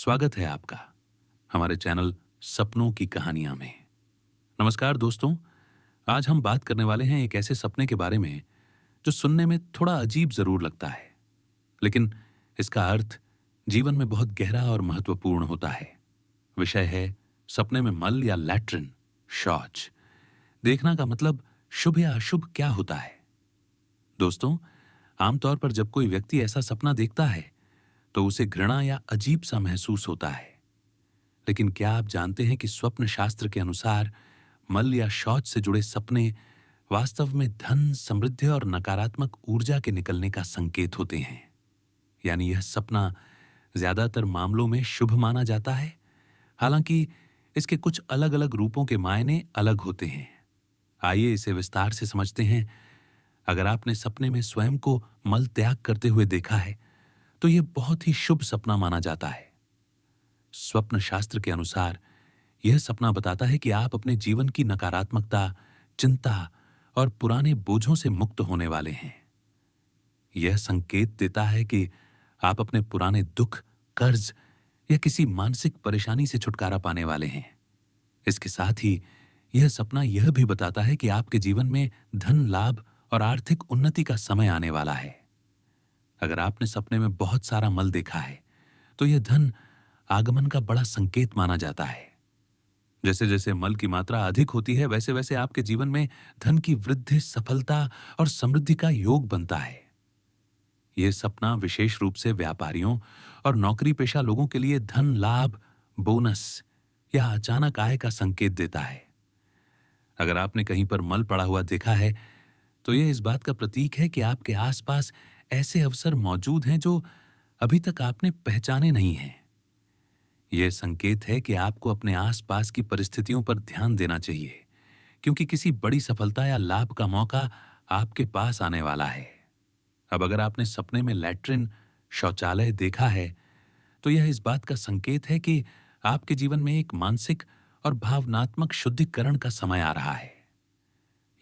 स्वागत है आपका हमारे चैनल सपनों की कहानियां में। नमस्कार दोस्तों, आज हम बात करने वाले हैं एक ऐसे सपने के बारे में जो सुनने में थोड़ा अजीब जरूर लगता है, लेकिन इसका अर्थ जीवन में बहुत गहरा और महत्वपूर्ण होता है। विषय है सपने में मल या लैट्रिन, शौच देखना का मतलब शुभ या अशुभ क्या होता है। दोस्तों, आमतौर पर जब कोई व्यक्ति ऐसा सपना देखता है तो उसे घृणा या अजीब सा महसूस होता है। लेकिन क्या आप जानते हैं कि स्वप्न शास्त्र के अनुसार मल या शौच से जुड़े सपने वास्तव में धन, समृद्धि और नकारात्मक ऊर्जा के निकलने का संकेत होते हैं। यानी यह सपना ज्यादातर मामलों में शुभ माना जाता है, हालांकि इसके कुछ अलग अलग रूपों के मायने अलग होते हैं। आइए इसे विस्तार से समझते हैं। अगर आपने सपने में स्वयं को मल त्याग करते हुए देखा है तो यह बहुत ही शुभ सपना माना जाता है। स्वप्न शास्त्र के अनुसार यह सपना बताता है कि आप अपने जीवन की नकारात्मकता, चिंता और पुराने बोझों से मुक्त होने वाले हैं। यह संकेत देता है कि आप अपने पुराने दुख, कर्ज या किसी मानसिक परेशानी से छुटकारा पाने वाले हैं। इसके साथ ही यह सपना यह भी बताता है कि आपके जीवन में धन लाभ और आर्थिक उन्नति का समय आने वाला है। अगर आपने सपने में बहुत सारा मल देखा है तो यह धन आगमन का बड़ा संकेत माना जाता है। जैसे जैसे मल की मात्रा अधिक होती है, वैसे वैसे आपके जीवन में धन की वृद्धि, सफलता और समृद्धि का योग बनता है। यह सपना विशेष रूप से व्यापारियों और नौकरी पेशा लोगों के लिए धन लाभ, बोनस या अचानक आय का संकेत देता है। अगर आपने कहीं पर मल पड़ा हुआ देखा है तो यह इस बात का प्रतीक है कि आपके आसपास ऐसे अवसर मौजूद हैं जो अभी तक आपने पहचाने नहीं हैं। यह संकेत है कि आपको अपने आसपास की परिस्थितियों पर ध्यान देना चाहिए, क्योंकि किसी बड़ी सफलता या लाभ का मौका आपके पास आने वाला है। अब अगर आपने सपने में लैट्रिन, शौचालय देखा है तो यह इस बात का संकेत है कि आपके जीवन में एक मानसिक और भावनात्मक शुद्धिकरण का समय आ रहा है।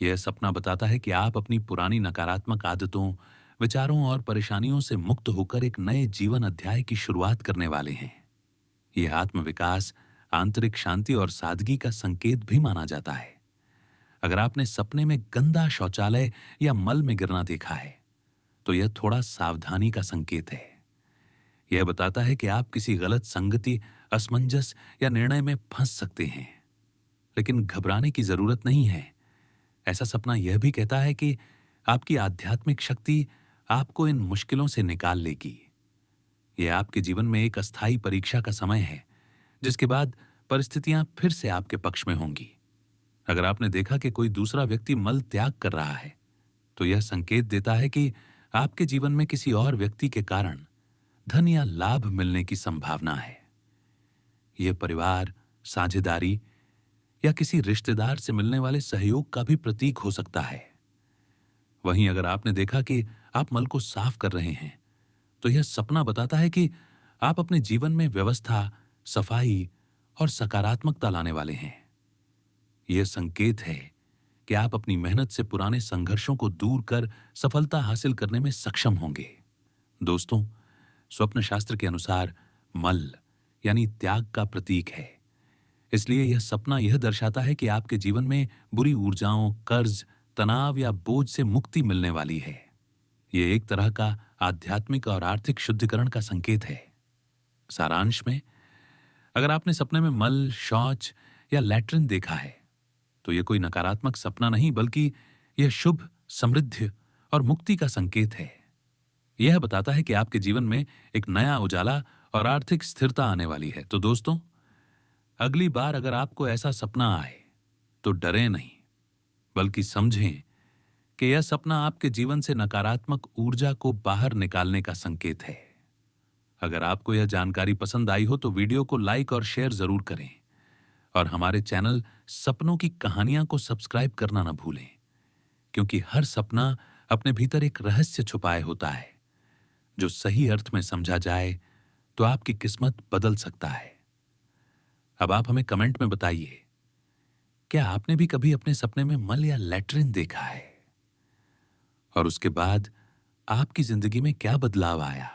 यह सपना बताता है कि आप अपनी पुरानी नकारात्मक आदतों, विचारों और परेशानियों से मुक्त होकर एक नए जीवन अध्याय की शुरुआत करने वाले हैं। यह आत्मविकास, आंतरिक शांति और सादगी का संकेत भी माना जाता है। अगर आपने सपने में गंदा शौचालय या मल में गिरना देखा है तो यह थोड़ा सावधानी का संकेत है। यह बताता है कि आप किसी गलत संगति, असमंजस या निर्णय में फंस सकते हैं, लेकिन घबराने की जरूरत नहीं है। ऐसा सपना यह भी कहता है कि आपकी आध्यात्मिक शक्ति आपको इन मुश्किलों से निकाल लेगी। यह आपके जीवन में एक अस्थायी परीक्षा का समय है, जिसके बाद परिस्थितियां फिर से आपके पक्ष में होंगी। अगर आपने देखा कि कोई दूसरा व्यक्ति मल त्याग कर रहा है तो यह संकेत देता है कि आपके जीवन में किसी और व्यक्ति के कारण धन या लाभ मिलने की संभावना है। यह परिवार, साझेदारी या किसी रिश्तेदार से मिलने वाले सहयोग का भी प्रतीक हो सकता है। वहीं अगर आपने देखा कि आप मल को साफ कर रहे हैं तो यह सपना बताता है कि आप अपने जीवन में व्यवस्था, सफाई और सकारात्मकता लाने वाले हैं। यह संकेत है कि आप अपनी मेहनत से पुराने संघर्षों को दूर कर सफलता हासिल करने में सक्षम होंगे। दोस्तों, स्वप्न शास्त्र के अनुसार मल यानी त्याग का प्रतीक है, इसलिए यह सपना यह दर्शाता है कि आपके जीवन में बुरी ऊर्जाओं, कर्ज, तनाव या बोझ से मुक्ति मिलने वाली है। यह एक तरह का आध्यात्मिक और आर्थिक शुद्धिकरण का संकेत है। सारांश में, अगर आपने सपने में मल, शौच या लैट्रिन देखा है तो यह कोई नकारात्मक सपना नहीं, बल्कि यह शुभ, समृद्धि और मुक्ति का संकेत है। यह बताता है कि आपके जीवन में एक नया उजाला और आर्थिक स्थिरता आने वाली है। तो दोस्तों, अगली बार अगर आपको ऐसा सपना आए तो डरें नहीं, बल्कि समझें कि यह सपना आपके जीवन से नकारात्मक ऊर्जा को बाहर निकालने का संकेत है। अगर आपको यह जानकारी पसंद आई हो तो वीडियो को लाइक और शेयर जरूर करें और हमारे चैनल सपनों की कहानियां को सब्सक्राइब करना न भूलें, क्योंकि हर सपना अपने भीतर एक रहस्य छुपाए होता है जो सही अर्थ में समझा जाए तो आपकी किस्मत बदल सकता है। अब आप हमें कमेंट में बताइए, क्या आपने भी कभी अपने सपने में मल या लैट्रिन देखा है और उसके बाद आपकी जिंदगी में क्या बदलाव आया?